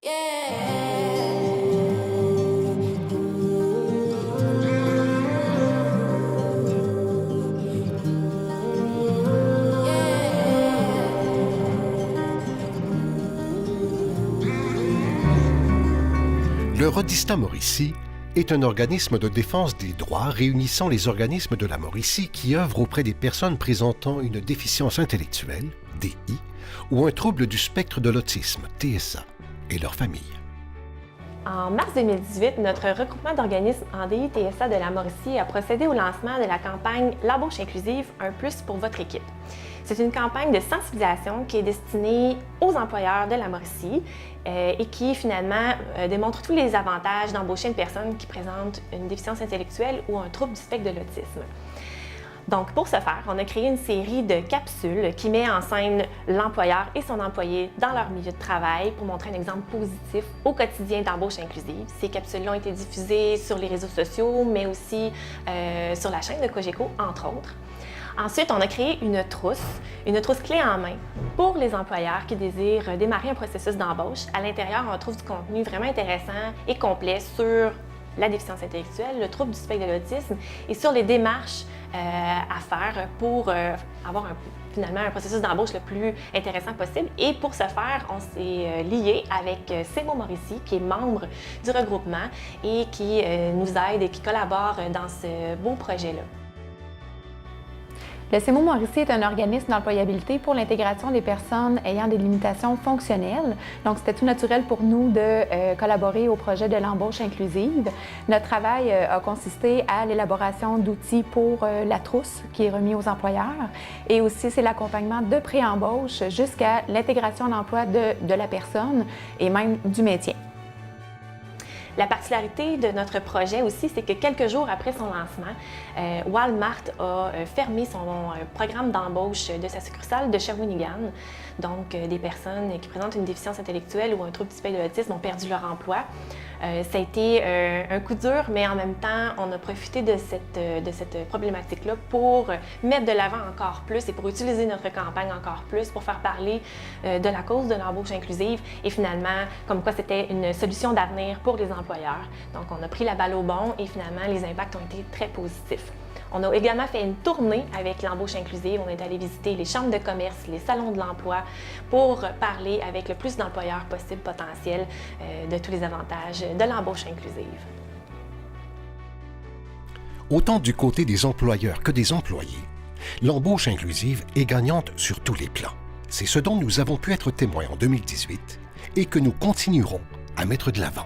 Le Rodista Mauricie est un organisme de défense des droits réunissant les organismes de la Mauricie qui œuvrent auprès des personnes présentant une déficience intellectuelle, DI, ou un trouble du spectre de l'autisme, TSA, et leurs familles. En mars 2018, notre regroupement d'organismes en DI-TSA de la Mauricie a procédé au lancement de la campagne L'embauche inclusive, un plus pour votre équipe. C'est une campagne de sensibilisation qui est destinée aux employeurs de la Mauricie et qui finalement démontre tous les avantages d'embaucher une personne qui présente une déficience intellectuelle ou un trouble du spectre de l'autisme. Donc, pour ce faire, on a créé une série de capsules qui met en scène l'employeur et son employé dans leur milieu de travail pour montrer un exemple positif au quotidien d'embauche inclusive. Ces capsules ont été diffusées sur les réseaux sociaux, mais aussi sur la chaîne de Cogeco, entre autres. Ensuite, on a créé une trousse clé en main pour les employeurs qui désirent démarrer un processus d'embauche. À l'intérieur, on trouve du contenu vraiment intéressant et complet sur la déficience intellectuelle, le trouble du spectre de l'autisme et sur les démarches à faire pour avoir finalement un processus d'embauche le plus intéressant possible. Et pour ce faire, on s'est lié avec CEMO Mauricie, qui est membre du regroupement et qui nous aide et qui collabore dans ce beau projet-là. Le CEMO Mauricie est un organisme d'employabilité pour l'intégration des personnes ayant des limitations fonctionnelles. Donc, c'était tout naturel pour nous de collaborer au projet de l'embauche inclusive. Notre travail a consisté à l'élaboration d'outils pour la trousse qui est remis aux employeurs et aussi c'est l'accompagnement de pré-embauche jusqu'à l'intégration à l'emploi de la personne et même du métier. La particularité de notre projet aussi, c'est que quelques jours après son lancement, Walmart a fermé son programme d'embauche de sa succursale de Shawinigan. Donc, des personnes qui présentent une déficience intellectuelle ou un trouble du spectre de l'autisme ont perdu leur emploi. Ça a été un coup dur, mais en même temps, on a profité de cette problématique-là pour mettre de l'avant encore plus et pour utiliser notre campagne encore plus pour faire parler de la cause de l'embauche inclusive et finalement, comme quoi c'était une solution d'avenir pour les employeurs. Donc, on a pris la balle au bon et finalement, les impacts ont été très positifs. On a également fait une tournée avec l'embauche inclusive. On est allé visiter les chambres de commerce, les salons de l'emploi pour parler avec le plus d'employeurs possible potentiels de tous les avantages de l'embauche inclusive. Autant du côté des employeurs que des employés, l'embauche inclusive est gagnante sur tous les plans. C'est ce dont nous avons pu être témoins en 2018 et que nous continuerons à mettre de l'avant.